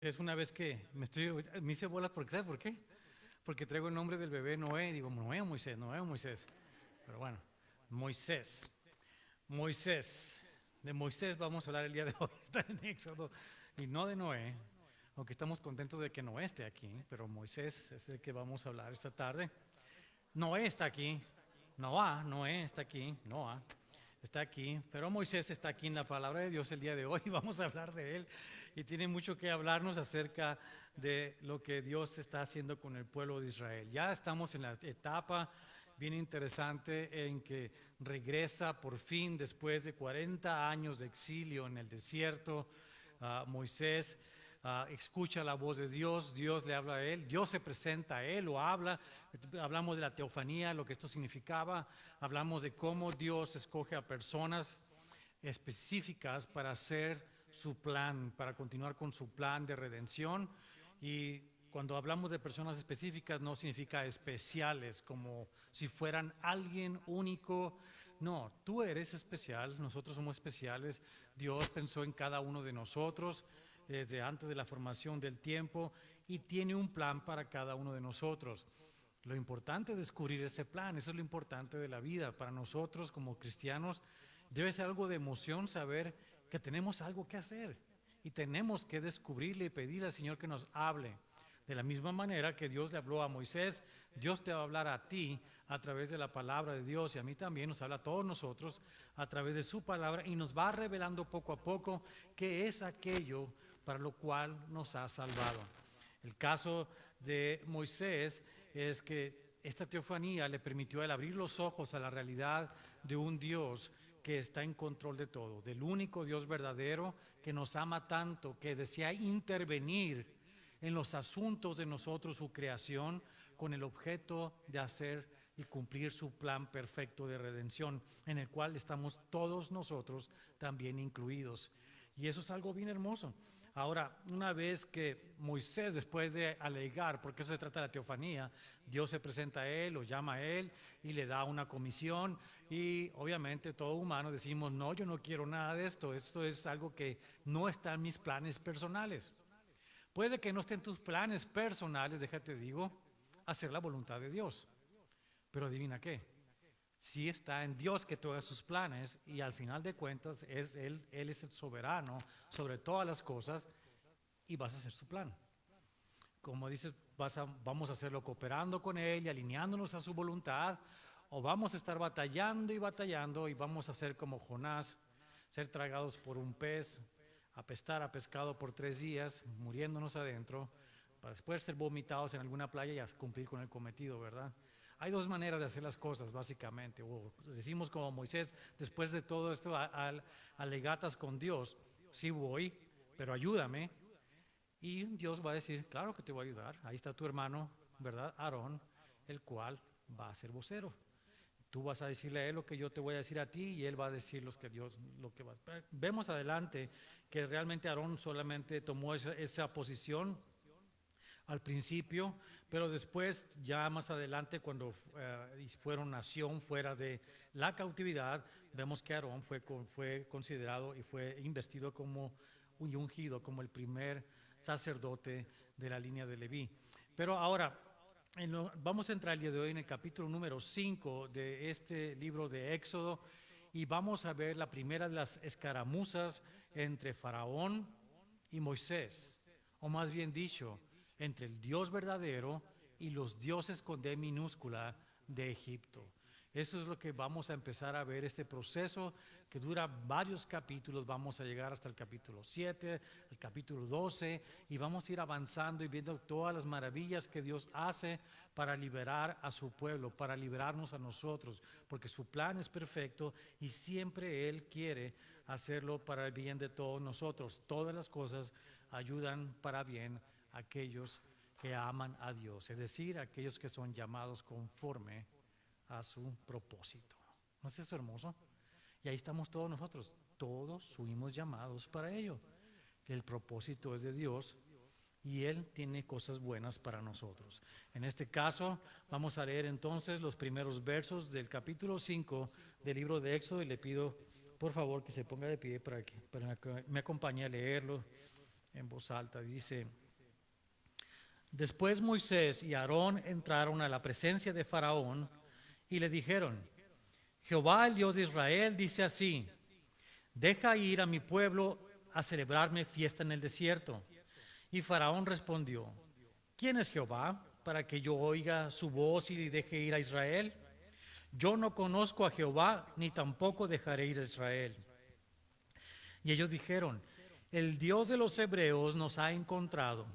Es una vez que me hice bolas, porque ¿sabes por qué? Porque traigo el nombre del bebé Noé, y digo, Noé o Moisés, Noé o Moisés. Pero bueno, Moisés, Moisés. De Moisés vamos a hablar el día de hoy, está en Éxodo, y no de Noé, aunque estamos contentos de que Noé esté aquí, pero Moisés es el que vamos a hablar esta tarde. Noé está aquí, Noé está aquí, Noah está aquí, pero Moisés está aquí en la palabra de Dios el día de hoy. Vamos a hablar de él y tiene mucho que hablarnos acerca de lo que Dios está haciendo con el pueblo de Israel. Ya estamos en la etapa bien interesante en que regresa por fin después de 40 años de exilio en el desierto. Moisés escucha la voz de Dios, Dios le habla a él, Dios se presenta a él o habla. Hablamos de la teofanía, lo que esto significaba, hablamos de cómo Dios escoge a personas específicas para hacer su plan, para continuar con su plan de redención. Y cuando hablamos de personas específicas no significa especiales, como si fueran alguien único. No, tú eres especial, nosotros somos especiales. Dios pensó en cada uno de nosotros desde antes de la formación del tiempo y tiene un plan para cada uno de nosotros. Lo importante es descubrir ese plan, eso es lo importante de la vida. Para nosotros como cristianos debe ser algo de emoción saber que tenemos algo que hacer y tenemos que descubrirle y pedirle al Señor que nos hable. De la misma manera que Dios le habló a Moisés, Dios te va a hablar a ti a través de la palabra de Dios, y a mí también nos habla a todos nosotros a través de su palabra y nos va revelando poco a poco qué es aquello para lo cual nos ha salvado. El caso de Moisés es que esta teofanía le permitió a él abrir los ojos a la realidad de un Dios que está en control de todo, del único Dios verdadero que nos ama tanto, que desea intervenir en los asuntos de nosotros, su creación, con el objeto de hacer y cumplir su plan perfecto de redención, en el cual estamos todos nosotros también incluidos. Y eso es algo bien hermoso. Ahora, una vez que Moisés, después de alegar, porque eso se trata de la teofanía, Dios se presenta a él, lo llama a él y le da una comisión, y obviamente todo humano decimos, no, yo no quiero nada de esto es algo que no está en mis planes personales. Puede que no esté en tus planes personales, déjate digo, hacer la voluntad de Dios, pero adivina qué, sí está en Dios que tú hagas sus planes, y al final de cuentas es Él es el soberano sobre todas las cosas, y vas a hacer su plan. Como dices, vamos a hacerlo cooperando con Él y alineándonos a su voluntad, o vamos a estar batallando y vamos a ser como Jonás, ser tragados por un pez, apestar a pescado por 3 días, muriéndonos adentro, para después ser vomitados en alguna playa y a cumplir con el cometido, ¿verdad? Hay dos maneras de hacer las cosas, básicamente. O decimos como Moisés, después de todo esto, alegatas con Dios, sí voy, pero ayúdame. Y Dios va a decir, claro que te voy a ayudar. Ahí está tu hermano, ¿verdad? Aarón, el cual va a ser vocero. Tú vas a decirle a él lo que yo te voy a decir a ti, y él va a decir lo que va. Vemos adelante que realmente Aarón solamente tomó esa posición al principio, pero después, ya más adelante, cuando fueron nación fuera de la cautividad, vemos que Aarón fue considerado y fue investido como y ungido como el primer sacerdote de la línea de Leví. Pero ahora, vamos a entrar el día de hoy en el capítulo número 5 de este libro de Éxodo, y vamos a ver la primera de las escaramuzas entre Faraón y Moisés, o más bien dicho, entre el Dios verdadero y los dioses con D minúscula de Egipto. Eso es lo que vamos a empezar a ver, este proceso que dura varios capítulos. Vamos a llegar hasta el capítulo 7, el capítulo 12, y vamos a ir avanzando y viendo todas las maravillas que Dios hace para liberar a su pueblo, para liberarnos a nosotros, porque su plan es perfecto y siempre Él quiere hacerlo para el bien de todos nosotros. Todas las cosas ayudan para bien a aquellos que aman a Dios, es decir, aquellos que son llamados conforme a su propósito. ¿No es eso hermoso? Y ahí estamos todos nosotros, todos fuimos llamados para ello. El propósito es de Dios y Él tiene cosas buenas para nosotros. En este caso, vamos a leer entonces los primeros versos del capítulo 5 del libro de Éxodo, y le pido por favor que se ponga de pie para que me acompañe a leerlo en voz alta. Dice: Después Moisés y Aarón entraron a la presencia de Faraón y le dijeron: Jehová, el Dios de Israel, dice así: deja ir a mi pueblo a celebrarme fiesta en el desierto. Y Faraón respondió: ¿quién es Jehová para que yo oiga su voz y deje ir a Israel? Yo no conozco a Jehová, ni tampoco dejaré ir a Israel. Y ellos dijeron: el Dios de los hebreos nos ha encontrado.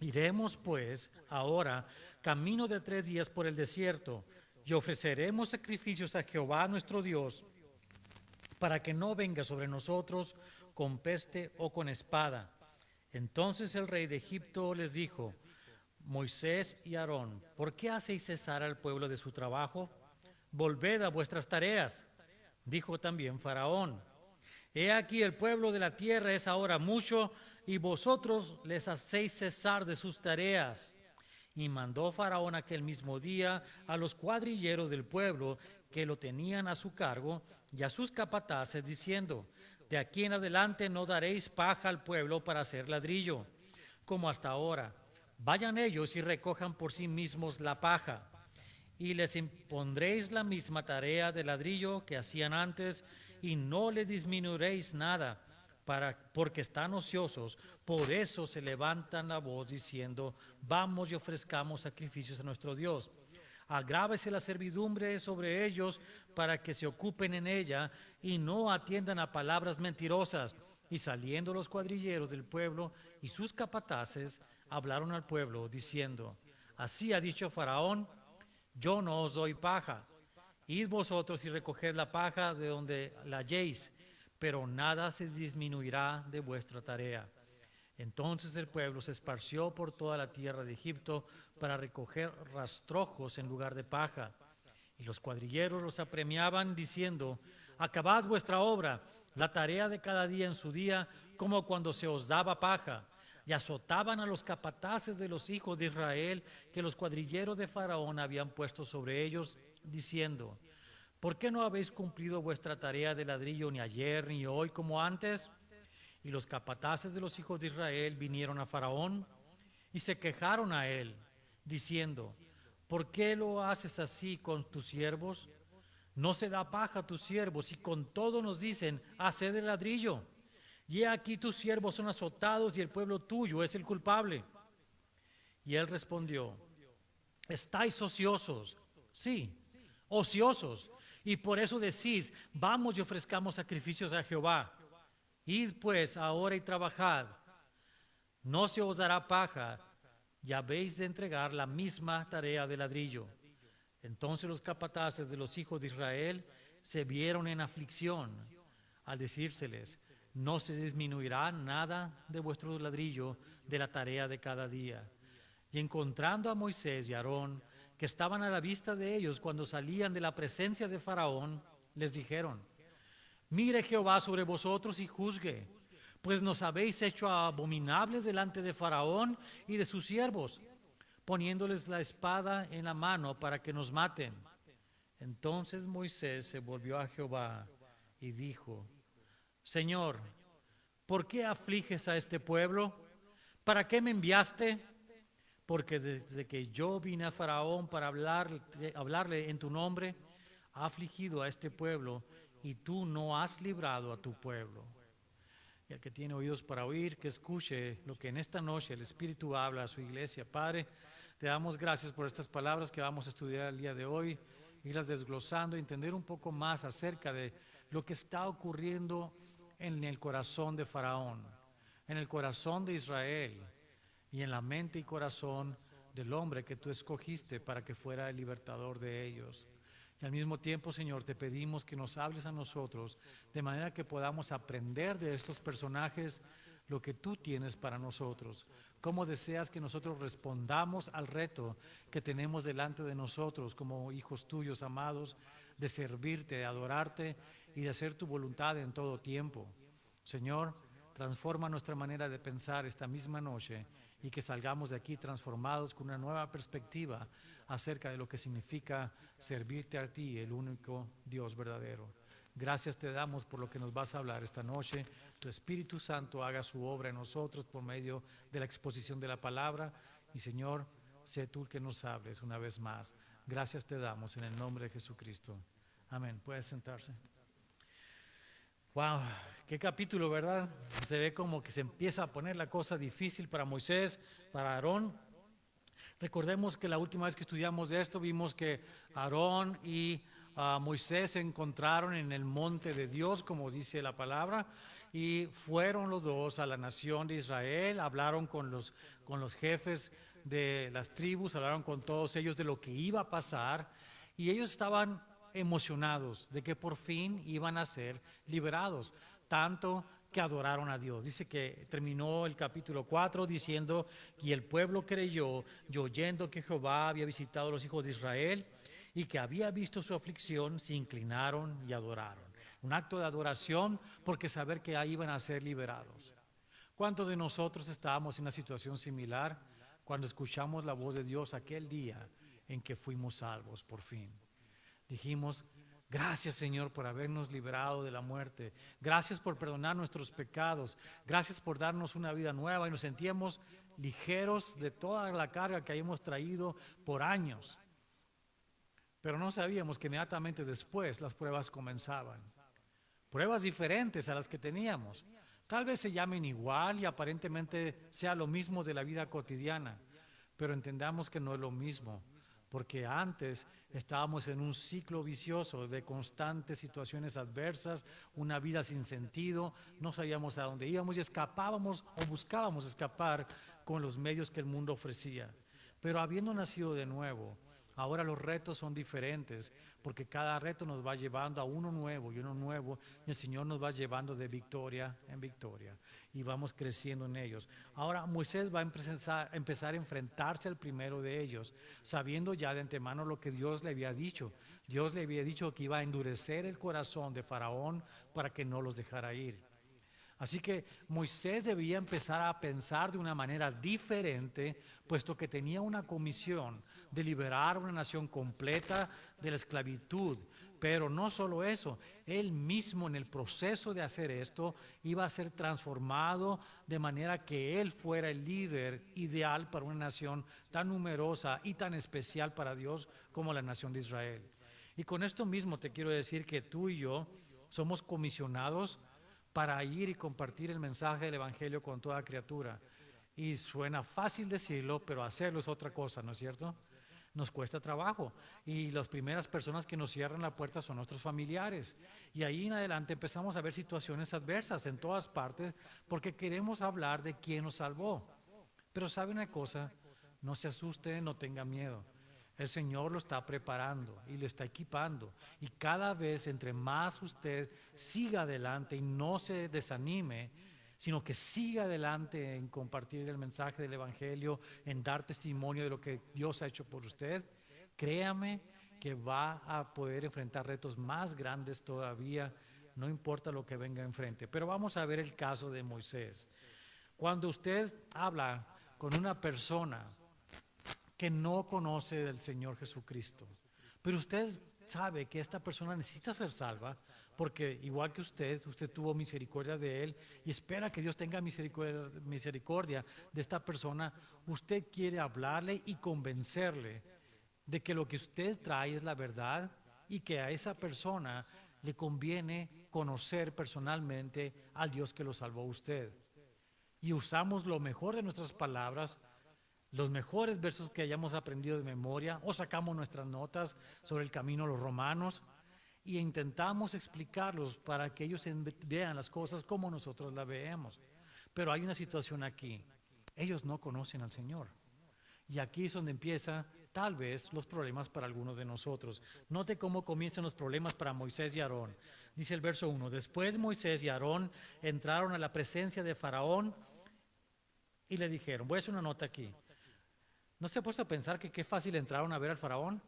Iremos pues ahora camino de 3 días por el desierto y ofreceremos sacrificios a Jehová nuestro Dios, para que no venga sobre nosotros con peste o con espada. Entonces el rey de Egipto les dijo: Moisés y Aarón, ¿por qué hacéis cesar al pueblo de su trabajo? Volved a vuestras tareas. Dijo también Faraón: he aquí, el pueblo de la tierra es ahora mucho, y vosotros les hacéis cesar de sus tareas. Y mandó Faraón aquel mismo día a los cuadrilleros del pueblo que lo tenían a su cargo y a sus capataces, diciendo: de aquí en adelante no daréis paja al pueblo para hacer ladrillo, como hasta ahora. Vayan ellos y recojan por sí mismos la paja, y les impondréis la misma tarea de ladrillo que hacían antes, y no les disminuiréis nada, porque están ociosos. Por eso se levantan la voz diciendo: vamos y ofrezcamos sacrificios a nuestro Dios. Agrávese la servidumbre sobre ellos para que se ocupen en ella y no atiendan a palabras mentirosas. Y saliendo los cuadrilleros del pueblo y sus capataces, hablaron al pueblo diciendo: así ha dicho Faraón: yo no os doy paja. Id vosotros y recoged la paja de donde la halléis, pero nada se disminuirá de vuestra tarea. Entonces el pueblo se esparció por toda la tierra de Egipto para recoger rastrojos en lugar de paja. Y los cuadrilleros los apremiaban diciendo: acabad vuestra obra, la tarea de cada día en su día, como cuando se os daba paja. Y azotaban a los capataces de los hijos de Israel que los cuadrilleros de Faraón habían puesto sobre ellos, diciendo: ¿por qué no habéis cumplido vuestra tarea de ladrillo ni ayer ni hoy como antes? Y los capataces de los hijos de Israel vinieron a Faraón y se quejaron a él, diciendo: ¿por qué lo haces así con tus siervos? No se da paja a tus siervos, y con todo nos dicen: haced el ladrillo. Y he aquí, tus siervos son azotados y el pueblo tuyo es el culpable. Y él respondió: estáis ociosos, sí, ociosos, y por eso decís: vamos y ofrezcamos sacrificios a Jehová. Id pues ahora y trabajad, no se os dará paja, y habéis de entregar la misma tarea de ladrillo. Entonces los capataces de los hijos de Israel se vieron en aflicción al decírseles: no se disminuirá nada de vuestro ladrillo de la tarea de cada día. Y encontrando a Moisés y Aarón, que estaban a la vista de ellos cuando salían de la presencia de Faraón, les dijeron: mire Jehová sobre vosotros y juzgue, pues nos habéis hecho abominables delante de Faraón y de sus siervos, poniéndoles la espada en la mano para que nos maten. Entonces Moisés se volvió a Jehová y dijo: Señor, ¿por qué afliges a este pueblo? ¿Para qué me enviaste? Porque desde que yo vine a Faraón para hablarle en tu nombre, ha afligido a este pueblo, y tú no has librado a tu pueblo. Y el que tiene oídos para oír, que escuche lo que en esta noche el Espíritu habla a su iglesia. Padre, te damos gracias por estas palabras que vamos a estudiar el día de hoy, irlas desglosando, entender un poco más acerca de lo que está ocurriendo en el corazón de Faraón, en el corazón de Israel y en la mente y corazón del hombre que tú escogiste para que fuera el libertador de ellos. Y al mismo tiempo, Señor, te pedimos que nos hables a nosotros de manera que podamos aprender de estos personajes lo que tú tienes para nosotros. Cómo deseas que nosotros respondamos al reto que tenemos delante de nosotros como hijos tuyos amados, de servirte, de adorarte y de hacer tu voluntad en todo tiempo. Señor, transforma nuestra manera de pensar esta misma noche y que salgamos de aquí transformados con una nueva perspectiva acerca de lo que significa servirte a ti, el único Dios verdadero. Gracias te damos por lo que nos vas a hablar esta noche. Tu Espíritu Santo haga su obra en nosotros por medio de la exposición de la palabra. Y Señor, sé tú el que nos hables una vez más. Gracias te damos en el nombre de Jesucristo. Amén. Puedes sentarse. Wow, qué capítulo, ¿verdad? Se ve como que se empieza a poner la cosa difícil para Moisés, para Aarón. Recordemos que la última vez que estudiamos de esto vimos que Aarón y Moisés se encontraron en el monte de Dios, como dice la palabra, y fueron los dos a la nación de Israel, hablaron con los jefes de las tribus, hablaron con todos ellos de lo que iba a pasar, y ellos estaban emocionados de que por fin iban a ser liberados, tanto que adoraron a Dios. Dice que terminó el capítulo 4 diciendo: y el pueblo creyó, y oyendo que Jehová había visitado a los hijos de Israel y que había visto su aflicción, se inclinaron y adoraron. Un acto de adoración, porque saber que ahí iban a ser liberados. ¿Cuántos de nosotros estábamos en una situación similar cuando escuchamos la voz de Dios aquel día en que fuimos salvos por fin? Dijimos: gracias, Señor, por habernos liberado de la muerte. Gracias por perdonar nuestros pecados. Gracias por darnos una vida nueva, y nos sentíamos ligeros de toda la carga que habíamos traído por años. Pero no sabíamos que inmediatamente después las pruebas comenzaban. Pruebas diferentes a las que teníamos. Tal vez se llamen igual y aparentemente sea lo mismo de la vida cotidiana, pero entendamos que no es lo mismo, porque antes estábamos en un ciclo vicioso de constantes situaciones adversas, una vida sin sentido, no sabíamos a dónde íbamos y escapábamos o buscábamos escapar con los medios que el mundo ofrecía. Pero habiendo nacido de nuevo, ahora los retos son diferentes, porque cada reto nos va llevando a uno nuevo, y el Señor nos va llevando de victoria en victoria, y vamos creciendo en ellos. Ahora Moisés va a empezar a enfrentarse al primero de ellos, sabiendo ya de antemano lo que Dios le había dicho. Dios le había dicho que iba a endurecer el corazón de Faraón para que no los dejara ir. Así que Moisés debía empezar a pensar de una manera diferente, puesto que tenía una comisión de liberar una nación completa de la esclavitud. Pero no solo eso, él mismo en el proceso de hacer esto iba a ser transformado de manera que él fuera el líder ideal para una nación tan numerosa y tan especial para Dios como la nación de Israel. Y con esto mismo te quiero decir que tú y yo somos comisionados para ir y compartir el mensaje del Evangelio con toda criatura. Y suena fácil decirlo, pero hacerlo es otra cosa, ¿no es cierto? Nos cuesta trabajo, y las primeras personas que nos cierran la puerta son nuestros familiares, y ahí en adelante empezamos a ver situaciones adversas en todas partes porque queremos hablar de quién nos salvó. Pero ¿sabe una cosa? No se asuste, no tenga miedo. El Señor lo está preparando y lo está equipando, y cada vez entre más usted siga adelante y no se desanime, sino que siga adelante en compartir el mensaje del Evangelio, en dar testimonio de lo que Dios ha hecho por usted, créame que va a poder enfrentar retos más grandes todavía, no importa lo que venga enfrente. Pero vamos a ver el caso de Moisés. Cuando usted habla con una persona que no conoce del Señor Jesucristo, pero usted sabe que esta persona necesita ser salva, porque igual que usted tuvo misericordia de él y espera que Dios tenga misericordia de esta persona, usted quiere hablarle y convencerle de que lo que usted trae es la verdad, y que a esa persona le conviene conocer personalmente al Dios que lo salvó a usted. Y usamos lo mejor de nuestras palabras, los mejores versos que hayamos aprendido de memoria, o sacamos nuestras notas sobre el camino a los romanos y intentamos explicarlos para que ellos vean las cosas como nosotros las veamos. Pero hay una situación aquí: ellos no conocen al Señor, y aquí es donde empieza tal vez los problemas para algunos de nosotros. Note cómo comienzan los problemas para Moisés y Aarón. Dice el verso 1: después Moisés y Aarón entraron a la presencia de Faraón y le dijeron, voy a hacer una nota aquí, ¿no se ha puesto a pensar que qué fácil entraron a ver al Faraón?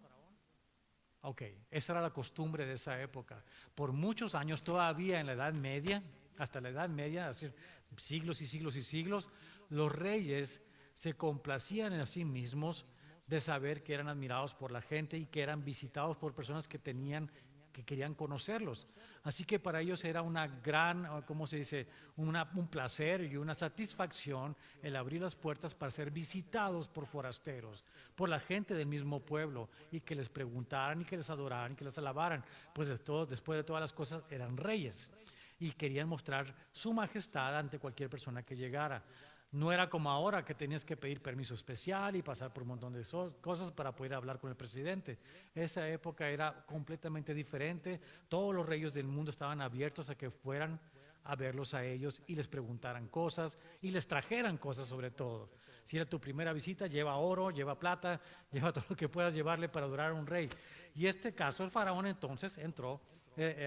Ok, esa era la costumbre de esa época. Por muchos años, todavía en la Edad Media, hasta la Edad Media, así, siglos y siglos y siglos, los reyes se complacían en sí mismos de saber que eran admirados por la gente y que eran visitados por personas que tenían que querían conocerlos. Así que para ellos era una gran, ¿cómo se dice? Un placer y una satisfacción el abrir las puertas para ser visitados por forasteros, por la gente del mismo pueblo, y que les preguntaran y que les adoraran y que les alabaran. Pues después de todas las cosas eran reyes y querían mostrar su majestad ante cualquier persona que llegara. No era como ahora que tenías que pedir permiso especial y pasar por un montón de cosas para poder hablar con el presidente. Esa época era completamente diferente. Todos los reyes del mundo estaban abiertos a que fueran a verlos a ellos y les preguntaran cosas y les trajeran cosas sobre todo. Si era tu primera visita, lleva oro, lleva plata, lleva todo lo que puedas llevarle para adorar a un rey. Y este caso, el faraón entonces entró,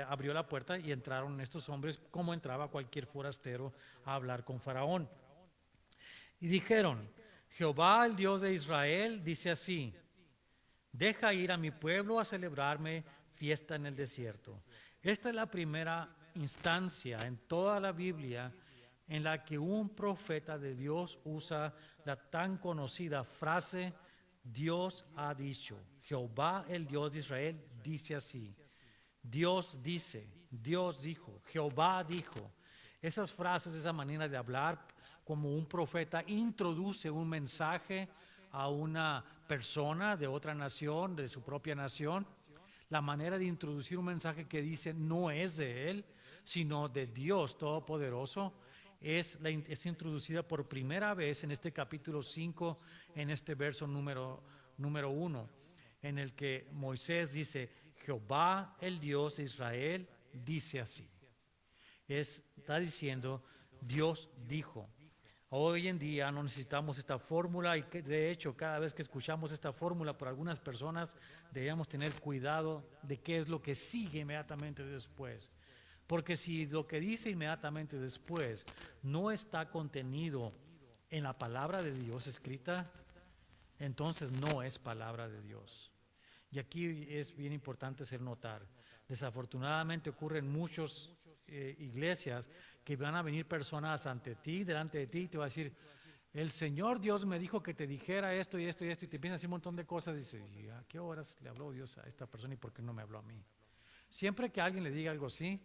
abrió la puerta y entraron estos hombres como entraba cualquier forastero a hablar con faraón. Y dijeron, Jehová, el Dios de Israel, dice así, deja ir a mi pueblo a celebrarme fiesta en el desierto. Esta es la primera instancia en toda la Biblia en la que un profeta de Dios usa la tan conocida frase, Dios ha dicho. Jehová, el Dios de Israel, dice así. Dios dice, Dios dijo, Jehová dijo. Esas frases, esa manera de hablar, como un profeta introduce un mensaje a una persona de otra nación, de su propia nación, la manera de introducir un mensaje que dice no es de él, sino de Dios Todopoderoso, es introducida por primera vez en este capítulo 5, en este verso número 1, en el que Moisés dice, Jehová, el Dios de Israel, dice así. Está diciendo, Dios dijo. Hoy en día no necesitamos esta fórmula y de hecho cada vez que escuchamos esta fórmula por algunas personas debemos tener cuidado de qué es lo que sigue inmediatamente después. Porque si lo que dice inmediatamente después no está contenido en la palabra de Dios escrita, entonces no es palabra de Dios. Y aquí es bien importante hacer notar, desafortunadamente ocurre en muchas iglesias que van a venir personas ante ti, delante de ti, y te va a decir, el Señor Dios me dijo que te dijera esto y esto y esto, y te empieza a decir un montón de cosas, y dice, ¿y a qué horas le habló Dios a esta persona y por qué no me habló a mí? Siempre que alguien le diga algo así,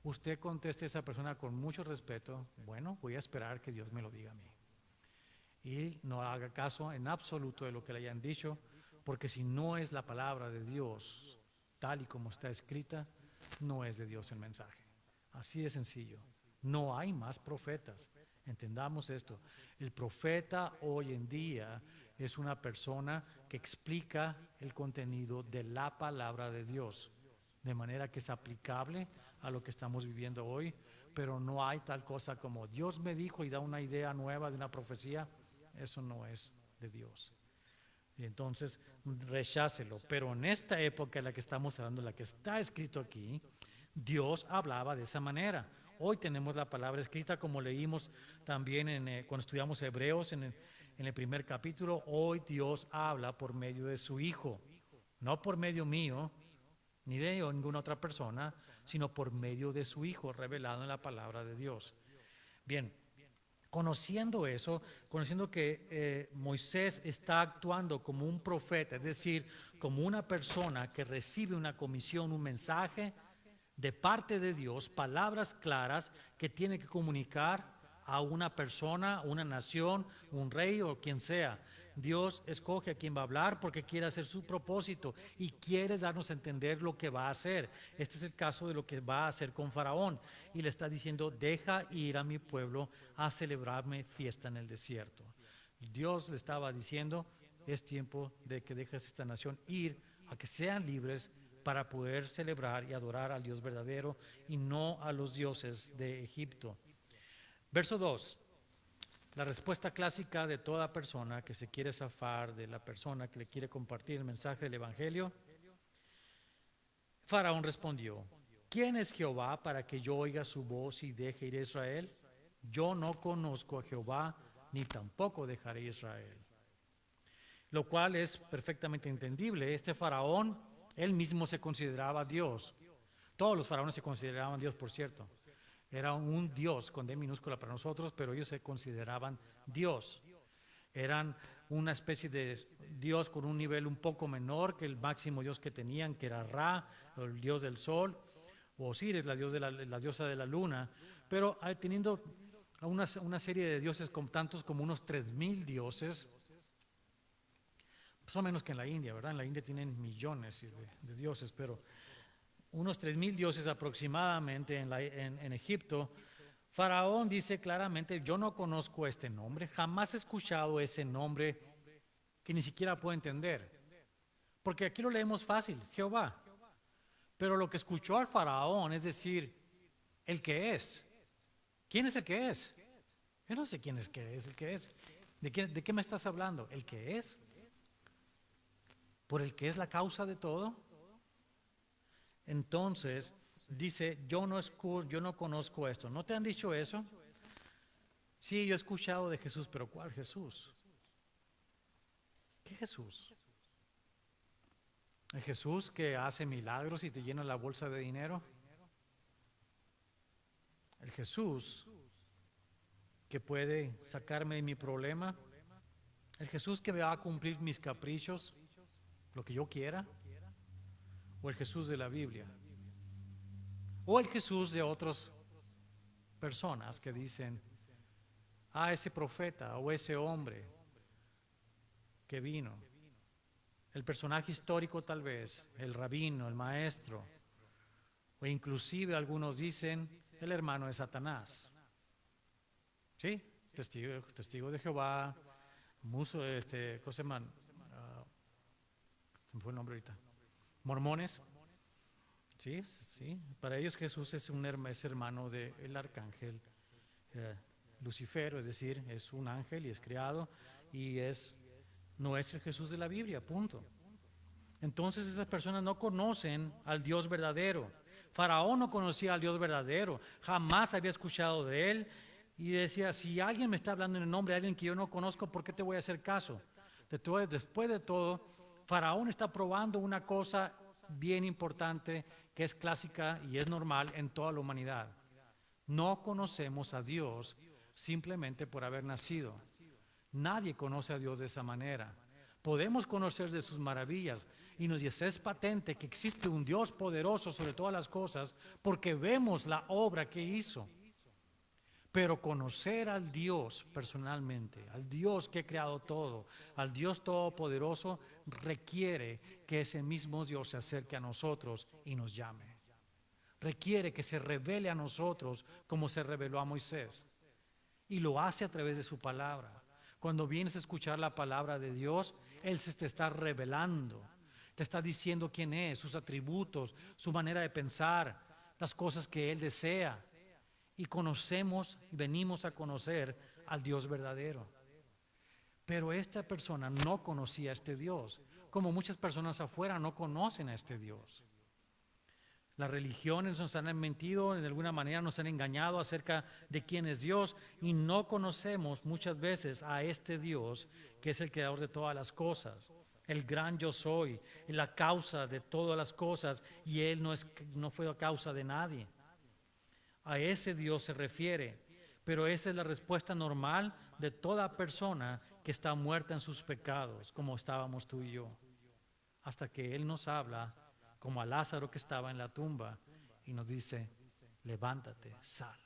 usted conteste a esa persona con mucho respeto, bueno, voy a esperar que Dios me lo diga a mí. Y no haga caso en absoluto de lo que le hayan dicho, porque si no es la palabra de Dios, tal y como está escrita, no es de Dios el mensaje. Así de sencillo. No hay más profetas. Entendamos esto. El profeta hoy en día es una persona que explica el contenido de la palabra de Dios, de manera que es aplicable a lo que estamos viviendo hoy, pero no hay tal cosa como Dios me dijo y da una idea nueva de una profecía. Eso no es de Dios. Y entonces rechácelo. Pero en esta época en la que estamos hablando, la que está escrito aquí, Dios hablaba de esa manera. Hoy tenemos la palabra escrita como leímos también cuando estudiamos Hebreos en el primer capítulo. Hoy Dios habla por medio de su Hijo, no por medio mío, ni de ninguna otra persona, sino por medio de su Hijo revelado en la palabra de Dios. Bien, conociendo eso, conociendo que Moisés está actuando como un profeta, es decir, como una persona que recibe una comisión, un mensaje de parte de Dios, palabras claras que tiene que comunicar a una persona, una nación, un rey o quien sea. Dios escoge a quien va a hablar porque quiere hacer su propósito y quiere darnos a entender lo que va a hacer. Este es el caso de lo que va a hacer con Faraón. Y le está diciendo, deja ir a mi pueblo a celebrarme fiesta en el desierto. Dios le estaba diciendo, es tiempo de que dejes esta nación ir a que sean libres para poder celebrar y adorar al Dios verdadero y no a los dioses de Egipto. Verso 2. La respuesta clásica de toda persona que se quiere zafar de la persona que le quiere compartir el mensaje del Evangelio. Faraón respondió, ¿quién es Jehová para que yo oiga su voz y deje ir a Israel? Yo no conozco a Jehová, ni tampoco dejaré a Israel. Lo cual es perfectamente entendible. Este faraón, él mismo se consideraba Dios. Todos los faraones se consideraban Dios, por cierto. Era un Dios con D minúscula para nosotros, pero ellos se consideraban Dios. Eran una especie de Dios con un nivel un poco menor que el máximo Dios que tenían, que era Ra, el Dios del sol, o Osiris, la diosa de la luna, pero teniendo una serie de dioses con tantos como unos 3,000 dioses, son menos que en la India, ¿verdad? En la India tienen millones de dioses, pero unos 3,000 dioses aproximadamente en Egipto. Faraón dice claramente, yo no conozco este nombre, jamás he escuchado ese nombre que ni siquiera puedo entender. Porque aquí lo leemos fácil, Jehová. Pero lo que escuchó al faraón es decir, el que es. ¿Quién es el que es? Yo no sé quién es el que es. ¿De qué me estás hablando? ¿El que es? ¿Por el que es la causa de todo? Entonces dice, yo no conozco esto. ¿No te han dicho eso? Sí, yo he escuchado de Jesús, pero ¿cuál Jesús? ¿Qué Jesús? ¿El Jesús que hace milagros y te llena la bolsa de dinero? ¿El Jesús que puede sacarme de mi problema? ¿El Jesús que me va a cumplir mis caprichos, lo que yo quiera? ¿O el Jesús de la Biblia? ¿O el Jesús de otras personas que dicen, ese profeta o ese hombre que vino, el personaje histórico tal vez, el rabino, el maestro, o inclusive algunos dicen el hermano de Satanás? ¿Sí? Testigo de Jehová, ¿cómo se llaman? Se me fue el nombre ahorita. Mormones. Sí, sí. Para ellos Jesús es hermano del arcángel Lucifer, es decir, es un ángel y es creado y no es el Jesús de la Biblia, punto. Entonces esas personas no conocen al Dios verdadero. Faraón no conocía al Dios verdadero, jamás había escuchado de él y decía, si alguien me está hablando en el nombre de alguien que yo no conozco, ¿por qué te voy a hacer caso? Después de todo, Faraón está probando una cosa bien importante que es clásica y es normal en toda la humanidad. No conocemos a Dios simplemente por haber nacido. Nadie conoce a Dios de esa manera. Podemos conocer de sus maravillas y nos es patente que existe un Dios poderoso sobre todas las cosas porque vemos la obra que hizo. Pero conocer al Dios personalmente, al Dios que ha creado todo, al Dios todopoderoso, requiere que ese mismo Dios se acerque a nosotros y nos llame. Requiere que se revele a nosotros como se reveló a Moisés. Y lo hace a través de su palabra. Cuando vienes a escuchar la palabra de Dios, Él se te está revelando. Te está diciendo quién es, sus atributos, su manera de pensar, las cosas que Él desea. Y venimos a conocer al Dios verdadero. Pero esta persona no conocía a este Dios, como muchas personas afuera no conocen a este Dios. Las religiones nos han mentido, de alguna manera nos han engañado acerca de quién es Dios y no conocemos muchas veces a este Dios que es el creador de todas las cosas, el gran yo soy, la causa de todas las cosas y Él no fue la causa de nadie. A ese Dios se refiere, pero esa es la respuesta normal de toda persona que está muerta en sus pecados, como estábamos tú y yo, hasta que Él nos habla, como a Lázaro que estaba en la tumba, y nos dice, levántate, sal.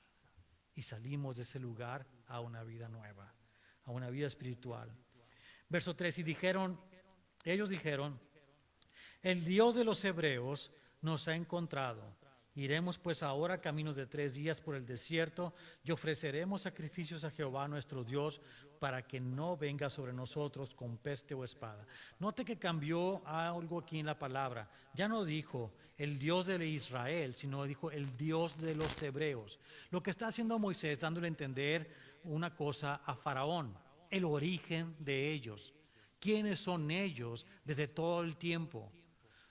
Y salimos de ese lugar a una vida nueva, a una vida espiritual. Verso 3, ellos dijeron, el Dios de los hebreos nos ha encontrado. Iremos pues ahora caminos de 3 días por el desierto y ofreceremos sacrificios a Jehová nuestro Dios para que no venga sobre nosotros con peste o espada. Note que cambió algo aquí en la palabra. Ya no dijo el Dios de Israel, sino dijo el Dios de los hebreos. Lo que está haciendo Moisés, dándole a entender una cosa a Faraón, el origen de ellos. ¿Quiénes son ellos desde todo el tiempo?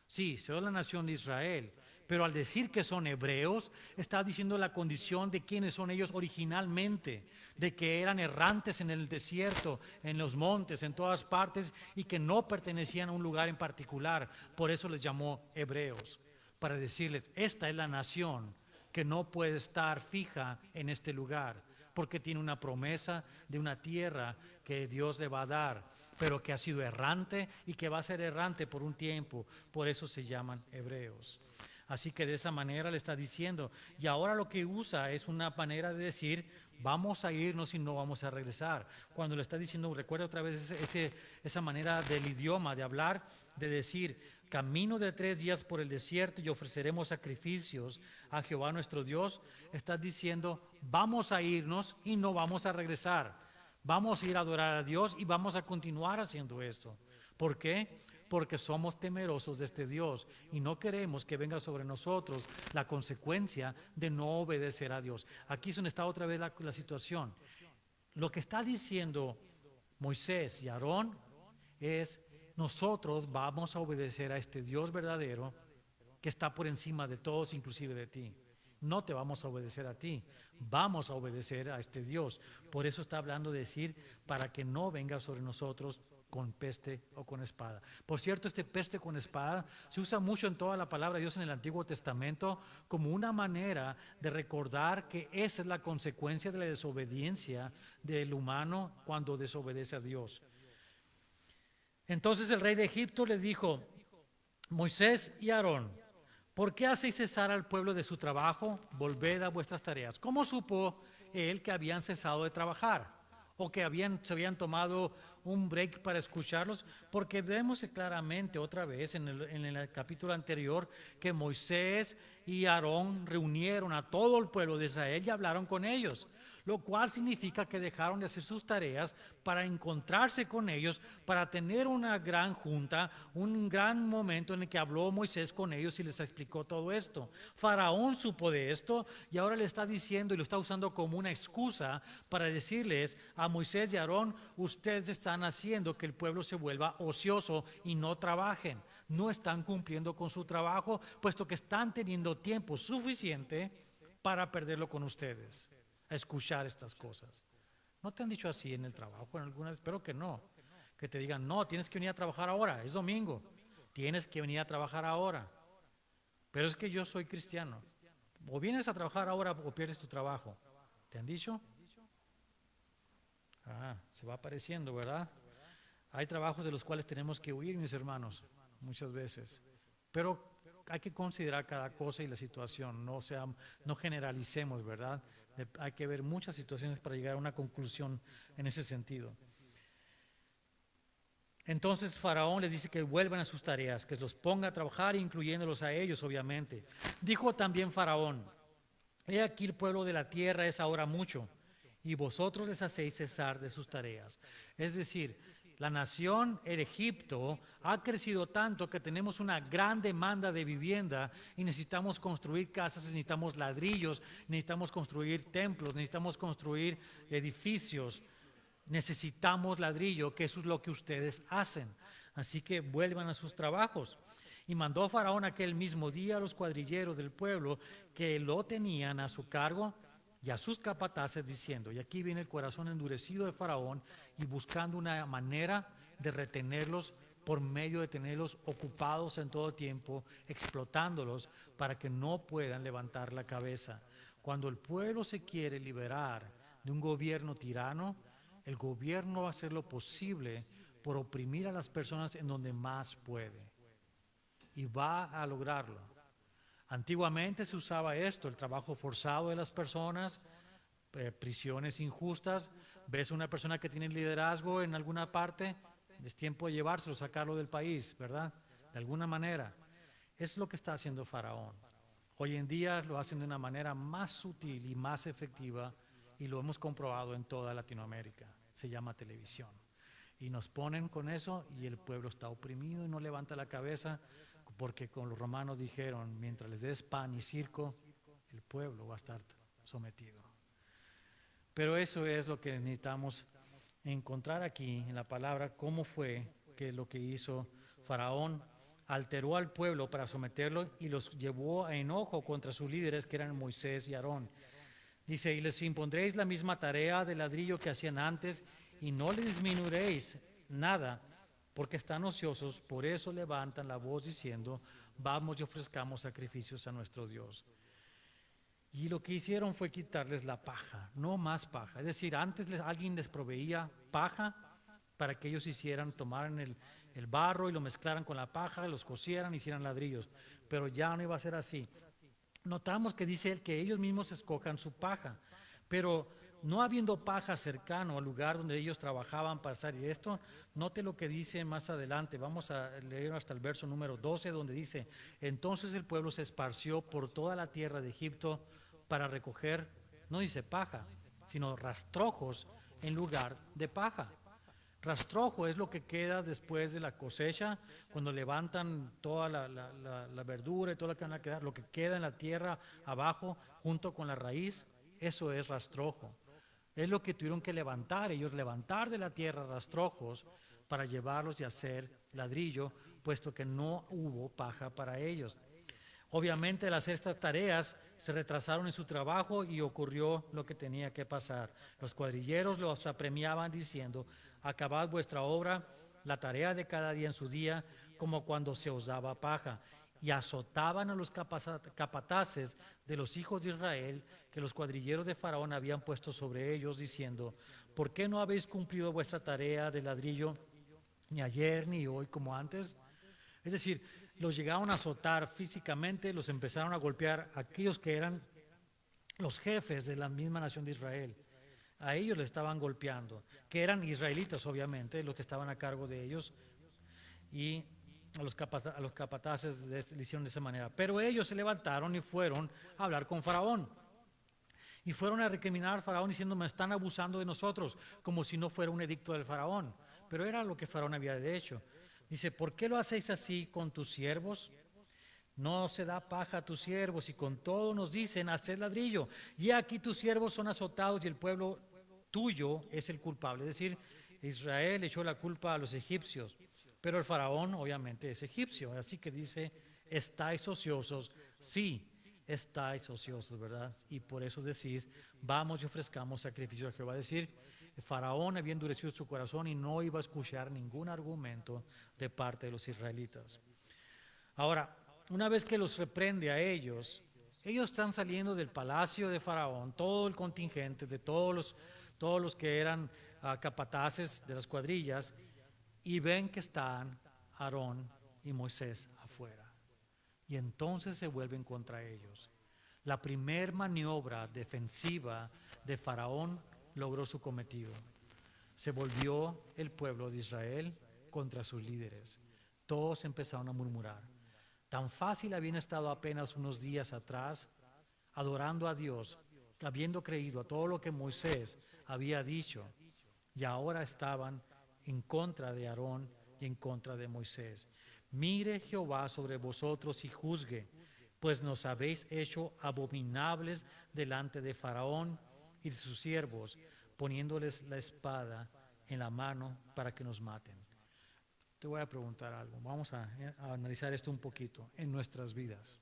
Sí, son la nación de Israel. Pero al decir que son hebreos, está diciendo la condición de quiénes son ellos originalmente, de que eran errantes en el desierto, en los montes, en todas partes, y que no pertenecían a un lugar en particular. Por eso les llamó hebreos, para decirles, esta es la nación que no puede estar fija en este lugar, porque tiene una promesa de una tierra que Dios le va a dar, pero que ha sido errante y que va a ser errante por un tiempo. Por eso se llaman hebreos. Así que de esa manera le está diciendo, y ahora lo que usa es una manera de decir, vamos a irnos y no vamos a regresar. Cuando le está diciendo, recuerda otra vez esa manera del idioma, de hablar, de decir, camino de 3 días por el desierto y ofreceremos sacrificios a Jehová nuestro Dios. Está diciendo, vamos a irnos y no vamos a regresar. Vamos a ir a adorar a Dios y vamos a continuar haciendo esto. ¿Por qué? Porque somos temerosos de este Dios y no queremos que venga sobre nosotros la consecuencia de no obedecer a Dios. Aquí es donde está otra vez la situación. Lo que está diciendo Moisés y Aarón es, nosotros vamos a obedecer a este Dios verdadero que está por encima de todos, inclusive de ti. No te vamos a obedecer a ti, vamos a obedecer a este Dios. Por eso está hablando de decir, para que no venga sobre nosotros con peste o con espada. Por cierto, este peste con espada se usa mucho en toda la palabra de Dios en el Antiguo Testamento como una manera de recordar que esa es la consecuencia de la desobediencia del humano cuando desobedece a Dios. Entonces el rey de Egipto le dijo, Moisés y Aarón, ¿por qué hacéis cesar al pueblo de su trabajo? Volved a vuestras tareas. ¿Cómo supo él que habían cesado de trabajar? ¿O que se habían tomado un break para escucharlos? Porque vemos claramente otra vez en el capítulo anterior que Moisés y Aarón reunieron a todo el pueblo de Israel y hablaron con ellos, lo cual significa que dejaron de hacer sus tareas para encontrarse con ellos, para tener una gran junta, un gran momento en el que habló Moisés con ellos y les explicó todo esto. Faraón supo de esto y ahora le está diciendo y lo está usando como una excusa para decirles a Moisés y Aarón, ustedes están haciendo que el pueblo se vuelva ocioso y no trabajen. No están cumpliendo con su trabajo, puesto que están teniendo tiempo suficiente para perderlo con ustedes, a escuchar estas cosas. ¿No te han dicho así en el trabajo en alguna vez? Espero que no. Que te digan, no, tienes que venir a trabajar ahora, es domingo. Tienes que venir a trabajar ahora. Pero es que yo soy cristiano. O vienes a trabajar ahora o pierdes tu trabajo. ¿Te han dicho? Se va apareciendo, ¿verdad? Hay trabajos de los cuales tenemos que huir, mis hermanos, muchas veces. Pero hay que considerar cada cosa y la situación, no generalicemos, ¿verdad? Hay que ver muchas situaciones para llegar a una conclusión en ese sentido. Entonces Faraón les dice que vuelvan a sus tareas, que los ponga a trabajar, incluyéndolos a ellos, obviamente. Dijo también Faraón, he aquí el pueblo de la tierra es ahora mucho, y vosotros les hacéis cesar de sus tareas. Es decir, la nación, el Egipto, ha crecido tanto que tenemos una gran demanda de vivienda y necesitamos construir casas, necesitamos ladrillos, necesitamos construir templos, necesitamos construir edificios, necesitamos ladrillo, que eso es lo que ustedes hacen. Así que vuelvan a sus trabajos. Y mandó Faraón aquel mismo día a los cuadrilleros del pueblo que lo tenían a su cargo y a sus capataces diciendo, y aquí viene el corazón endurecido de Faraón y buscando una manera de retenerlos por medio de tenerlos ocupados en todo tiempo, explotándolos para que no puedan levantar la cabeza. Cuando el pueblo se quiere liberar de un gobierno tirano, el gobierno va a hacer lo posible por oprimir a las personas en donde más puede. Y va a lograrlo. Antiguamente se usaba esto, el trabajo forzado de las personas, prisiones injustas. Ves una persona que tiene liderazgo en alguna parte, es tiempo de llevárselo, sacarlo del país, ¿verdad? De alguna manera. Es lo que está haciendo Faraón. Hoy en día lo hacen de una manera más sutil y más efectiva y lo hemos comprobado en toda Latinoamérica. Se llama televisión. Y nos ponen con eso y el pueblo está oprimido y no levanta la cabeza. Porque con los romanos dijeron, mientras les des pan y circo, el pueblo va a estar sometido. Pero eso es lo que necesitamos encontrar aquí en la palabra, cómo fue que lo que hizo Faraón alteró al pueblo para someterlo y los llevó a enojo contra sus líderes que eran Moisés y Aarón. Dice, y les impondréis la misma tarea de ladrillo que hacían antes y no le disminuiréis nada, porque están ociosos, por eso levantan la voz diciendo, vamos y ofrezcamos sacrificios a nuestro Dios. Y lo que hicieron fue quitarles la paja, no más paja. Es decir, antes alguien les proveía paja para que ellos tomaran el barro y lo mezclaran con la paja, los cocieran, hicieran ladrillos. Pero ya no iba a ser así. Notamos que dice él que ellos mismos escojan su paja, pero no habiendo paja cercano al lugar donde ellos trabajaban para hacer esto, note lo que dice más adelante. Vamos a leer hasta el verso número 12, donde dice: entonces el pueblo se esparció por toda la tierra de Egipto para recoger, no dice paja, sino rastrojos en lugar de paja. Rastrojo es lo que queda después de la cosecha, cuando levantan toda la verdura y todo lo que van a quedar, lo que queda en la tierra abajo junto con la raíz, eso es rastrojo. Es lo que tuvieron que levantar, ellos levantar de la tierra rastrojos para llevarlos y hacer ladrillo, puesto que no hubo paja para ellos. Obviamente, al hacer estas tareas se retrasaron en su trabajo y ocurrió lo que tenía que pasar. Los cuadrilleros los apremiaban diciendo: acabad vuestra obra, la tarea de cada día en su día, como cuando se os daba paja. Y azotaban a los capataces de los hijos de Israel, que los cuadrilleros de Faraón habían puesto sobre ellos, diciendo: ¿por qué no habéis cumplido vuestra tarea de ladrillo, ni ayer ni hoy como antes? Es decir, los llegaron a azotar físicamente, los empezaron a golpear aquellos que eran los jefes de la misma nación de Israel. A ellos les estaban golpeando, que eran israelitas obviamente, los que estaban a cargo de ellos, y a los capataces le hicieron de esa manera. Pero ellos se levantaron y fueron a hablar con Faraón. Y fueron a recriminar al Faraón diciendo: me están abusando de nosotros, como si no fuera un edicto del Faraón. Pero era lo que Faraón había hecho. Dice: ¿por qué lo hacéis así con tus siervos? No se da paja a tus siervos, y con todo nos dicen: haced ladrillo. Y aquí tus siervos son azotados y el pueblo tuyo es el culpable. Es decir, Israel echó la culpa a los egipcios, pero el faraón obviamente es egipcio. Así que dice: estáis ociosos. Sí, estáis ociosos, ¿verdad? Y por eso decís: vamos y ofrezcamos sacrificio a Jehová. Es decir, el faraón había endurecido su corazón y no iba a escuchar ningún argumento de parte de los israelitas. Ahora, una vez que los reprende a ellos están saliendo del palacio de Faraón, todo el contingente de todos los que eran capataces de las cuadrillas, y ven que están Aarón y Moisés afuera. Y entonces se vuelven contra ellos. La primer maniobra defensiva de Faraón logró su cometido. Se volvió el pueblo de Israel contra sus líderes. Todos empezaron a murmurar. Tan fácil habían estado apenas unos días atrás adorando a Dios, habiendo creído a todo lo que Moisés había dicho, y ahora estaban en contra de Aarón y en contra de Moisés. Mire Jehová sobre vosotros y juzgue, pues nos habéis hecho abominables delante de Faraón y de sus siervos, poniéndoles la espada en la mano para que nos maten. Te voy a preguntar algo, vamos a analizar esto un poquito en nuestras vidas.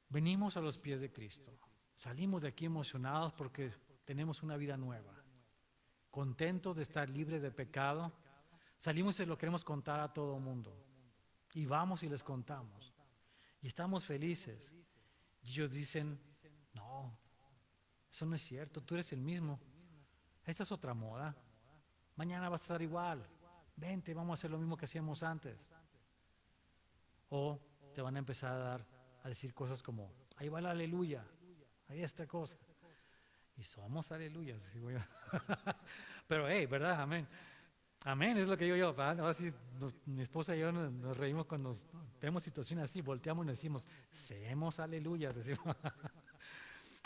Venimos a los pies de Cristo, salimos de aquí emocionados porque tenemos una vida nueva, contentos de estar libres de pecado, salimos y lo queremos contar a todo el mundo, y vamos y les contamos, y estamos felices, y ellos dicen: no, eso no es cierto, tú eres el mismo, esta es otra moda, mañana vas a estar igual, vente, vamos a hacer lo mismo que hacíamos antes. O te van a empezar a decir cosas como: ahí va la aleluya, ahí está cosa. Y somos aleluyas, digo yo. Pero hey, ¿verdad? Amén. Amén, es lo que digo yo. Ahora sí, mi esposa y yo nos reímos cuando vemos situaciones así, volteamos y nos decimos: seamos aleluyas, decimos.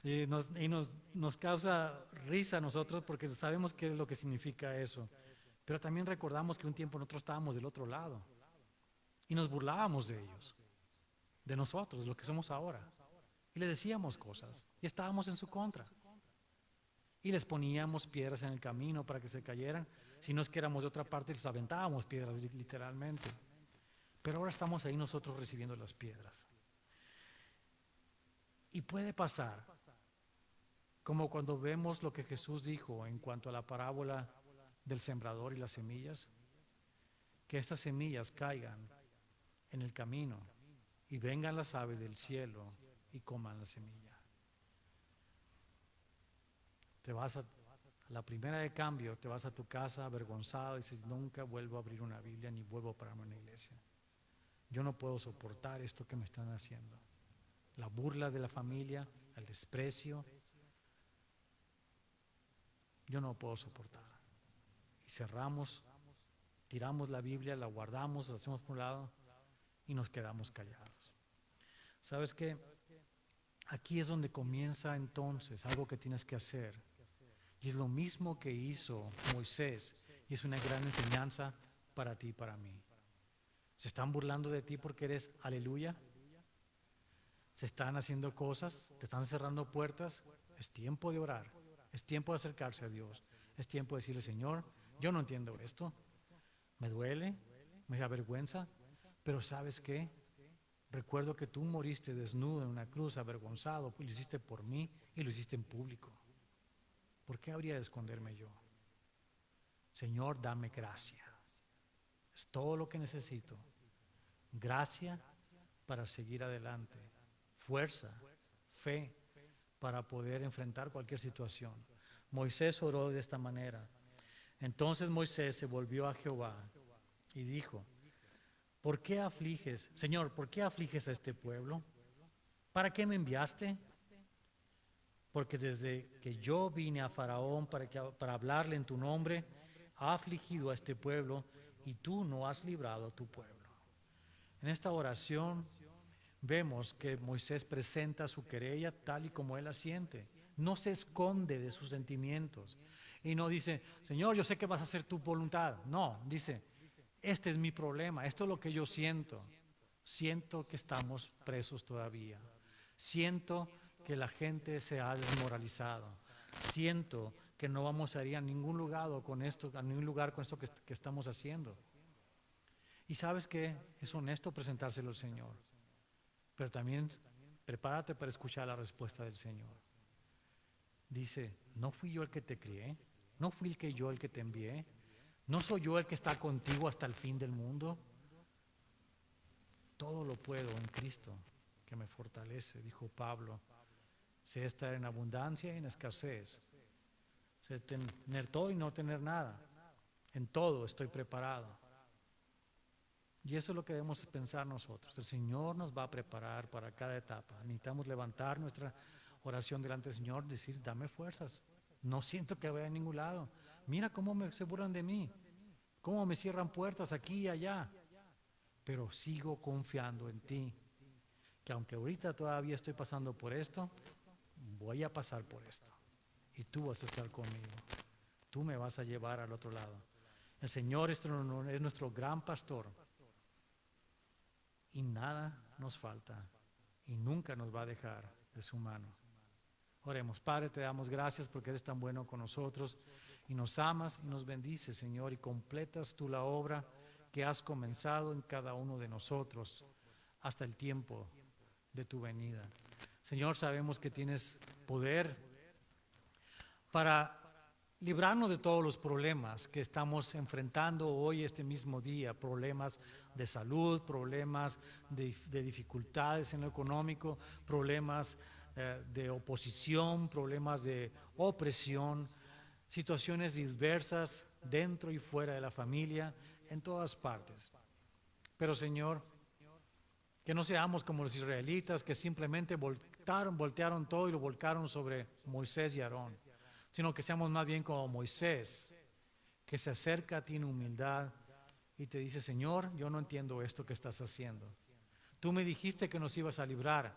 Y nos causa risa a nosotros porque sabemos qué es lo que significa eso. Pero también recordamos que un tiempo nosotros estábamos del otro lado y nos burlábamos de ellos, de nosotros, lo que somos ahora. Y les decíamos cosas y estábamos en su contra. Y les poníamos piedras en el camino para que se cayeran. Si no es que éramos de otra parte, les aventábamos piedras literalmente. Pero ahora estamos ahí nosotros recibiendo las piedras. Y puede pasar, como cuando vemos lo que Jesús dijo en cuanto a la parábola del sembrador y las semillas, que estas semillas caigan en el camino y vengan las aves del cielo y coman la semilla. Te vas a la primera de cambio, te vas a tu casa avergonzado y dices, nunca vuelvo a abrir una Biblia ni vuelvo a pararme en una iglesia. Yo no puedo soportar esto que me están haciendo. La burla de la familia, el desprecio, yo no puedo soportar. Y cerramos, tiramos la Biblia, la guardamos, la hacemos por un lado y nos quedamos callados. ¿Sabes qué? Aquí es donde comienza entonces algo que tienes que hacer. Y es lo mismo que hizo Moisés. Y es una gran enseñanza para ti y para mí. ¿Se están burlando de ti porque eres aleluya? ¿Se están haciendo cosas? ¿Te están cerrando puertas? Es tiempo de orar. Es tiempo de acercarse a Dios. Es tiempo de decirle, Señor, yo no entiendo esto. Me duele, me da vergüenza. Pero ¿sabes qué? Recuerdo que tú moriste desnudo en una cruz, avergonzado. Lo hiciste por mí y lo hiciste en público. ¿Por qué habría de esconderme yo? Señor, dame gracia. Es todo lo que necesito. Gracia para seguir adelante. Fuerza, fe para poder enfrentar cualquier situación. Moisés oró de esta manera. Entonces Moisés se volvió a Jehová y dijo, ¿por qué afliges, Señor, por qué afliges a este pueblo? ¿Para qué me enviaste? Porque desde que yo vine a Faraón para hablarle en tu nombre, ha afligido a este pueblo y tú no has librado a tu pueblo. En esta oración vemos que Moisés presenta su querella tal y como él la siente. No se esconde de sus sentimientos. Y no dice, Señor, yo sé que vas a hacer tu voluntad. No, dice, este es mi problema, esto es lo que yo siento. Siento que estamos presos todavía. Siento que la gente se ha desmoralizado. Siento que no vamos a ir a ningún lugar con esto, que estamos haciendo. Y sabes que es honesto presentárselo al Señor, pero también prepárate para escuchar la respuesta del Señor. Dice, ¿no fui yo el que te crié? ¿No fui yo el que te envié? ¿No soy yo el que está contigo hasta el fin del mundo? Todo lo puedo en Cristo que me fortalece, dijo Pablo. Sé estar en abundancia y en escasez. Sé tener todo y no tener nada. En todo estoy preparado. Y eso es lo que debemos pensar nosotros. El Señor nos va a preparar para cada etapa. Necesitamos levantar nuestra oración delante del Señor, decir, dame fuerzas. No siento que vaya a ningún lado. Mira cómo se burlan de mí. Cómo me cierran puertas aquí y allá. Pero sigo confiando en ti. Que aunque ahorita todavía estoy pasando por esto, voy a pasar por esto. Y tú vas a estar conmigo. Tú me vas a llevar al otro lado. El Señor es nuestro gran pastor. Y nada nos falta. Y nunca nos va a dejar de su mano. Oremos. Padre, te damos gracias porque eres tan bueno con nosotros. Y nos amas y nos bendices, Señor. Y completas tú la obra que has comenzado en cada uno de nosotros hasta el tiempo de tu venida. Señor, sabemos que tienes poder para librarnos de todos los problemas que estamos enfrentando hoy, este mismo día, problemas de salud, problemas de dificultades en lo económico, problemas de oposición, problemas de opresión, situaciones diversas dentro y fuera de la familia, en todas partes. Pero Señor, que no seamos como los israelitas que simplemente voltearon todo y lo volcaron sobre Moisés y Aarón, sino que seamos más bien como Moisés, que se acerca a ti en humildad y te dice, Señor, yo no entiendo esto que estás haciendo. Tú me dijiste que nos ibas a librar,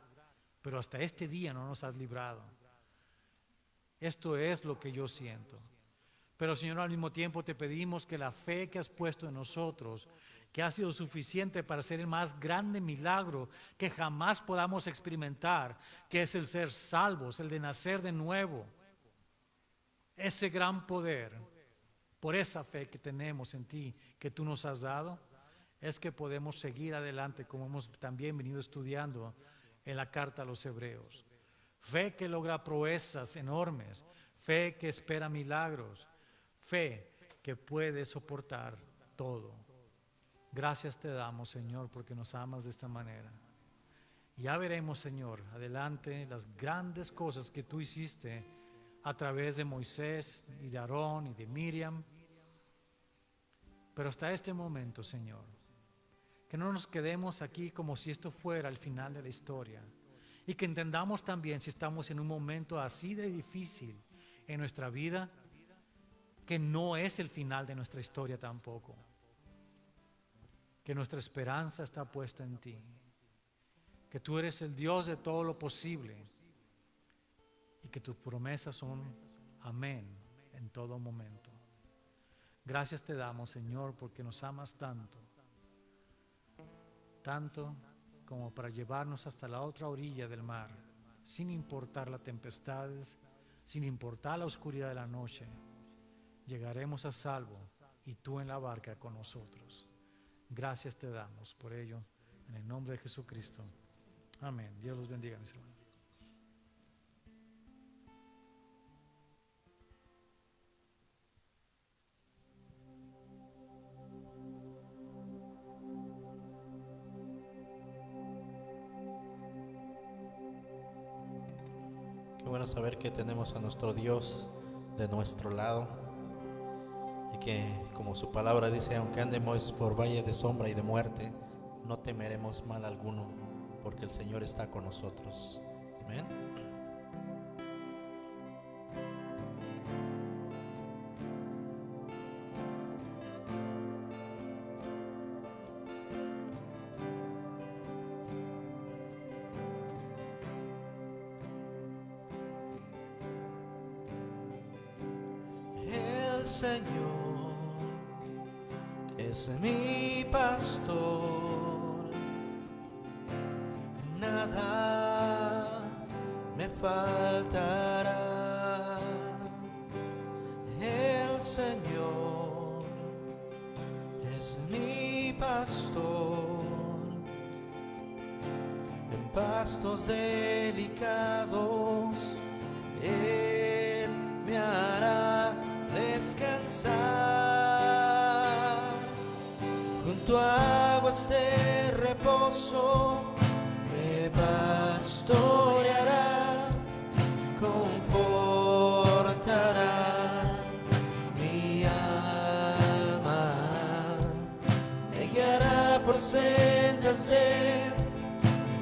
pero hasta este día no nos has librado. Esto es lo que yo siento. Pero Señor, al mismo tiempo te pedimos que la fe que has puesto en nosotros, que ha sido suficiente para hacer el más grande milagro que jamás podamos experimentar, que es el ser salvos, el de nacer de nuevo, ese gran poder, por esa fe que tenemos en ti, que tú nos has dado, es que podemos seguir adelante como hemos también venido estudiando en la carta a los Hebreos. Fe que logra proezas enormes, fe que espera milagros, fe que puede soportar todo. Gracias te damos, Señor, porque nos amas de esta manera. Ya veremos, Señor, adelante las grandes cosas que tú hiciste a través de Moisés y de Aarón y de Miriam. Pero hasta este momento, Señor, que no nos quedemos aquí como si esto fuera el final de la historia, y que entendamos también, si estamos en un momento así de difícil en nuestra vida, que no es el final de nuestra historia tampoco, que nuestra esperanza está puesta en ti, que tú eres el Dios de todo lo posible y que tus promesas son amén en todo momento. Gracias te damos, Señor, porque nos amas tanto, tanto como para llevarnos hasta la otra orilla del mar, sin importar las tempestades, sin importar la oscuridad de la noche. Llegaremos a salvo y tú en la barca con nosotros. Gracias te damos por ello, en el nombre de Jesucristo. Amén. Dios los bendiga, mis hermanos. Qué bueno saber que tenemos a nuestro Dios de nuestro lado y que, como su palabra dice, aunque andemos por valle de sombra y de muerte, no temeremos mal alguno, porque el Señor está con nosotros. Amén. El Señor es mi pastor, nada me faltará. El Señor es mi pastor, en pastos delicados Él me hará descansar. Junto a aguas de reposo me pastoreará, confortará mi alma, me guiará por sendas de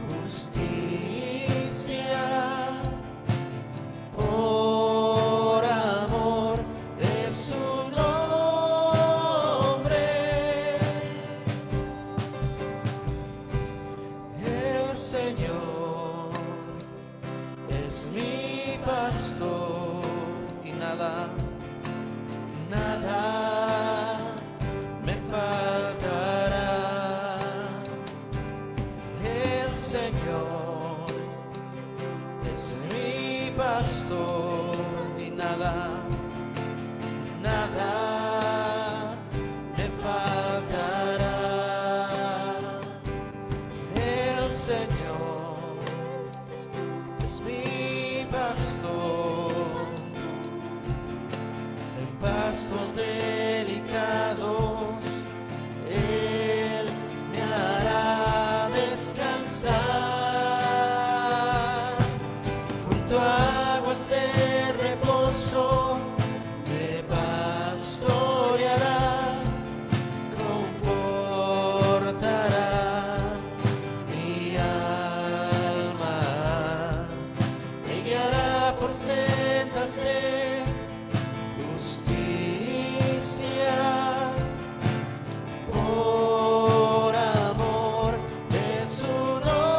justicia, por amor de su nombre. El Señor es mi pastor y nada me faltará. El Señor es mi pastor y nada me faltará. El Señor es mi pastor, en pastos delicados Él me hará descansar. Junto a aguas de reposo me pastoreará, confortará mi alma, me guiará por sendas de justicia, por amor de su nombre.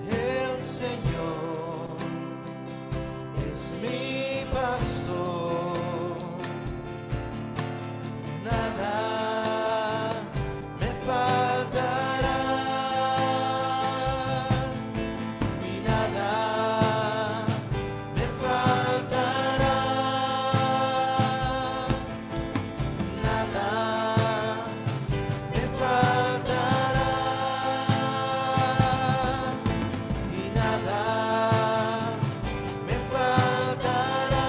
El Señor es mi pastor, nada me faltará y nada me faltará, nada me faltará y nada me faltará.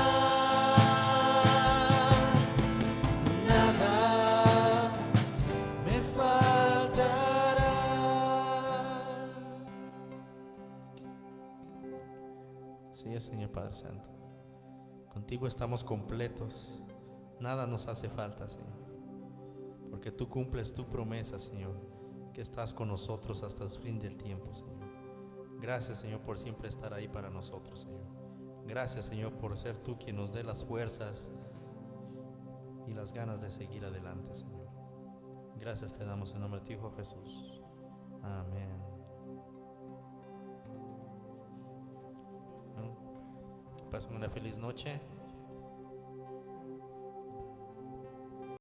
Padre Santo. Contigo estamos completos. Nada nos hace falta, Señor. Porque tú cumples tu promesa, Señor, que estás con nosotros hasta el fin del tiempo, Señor. Gracias, Señor, por siempre estar ahí para nosotros, Señor. Gracias, Señor, por ser tú quien nos dé las fuerzas y las ganas de seguir adelante, Señor. Gracias te damos en nombre de tu Hijo Jesús. Amén. Que pasen una feliz noche.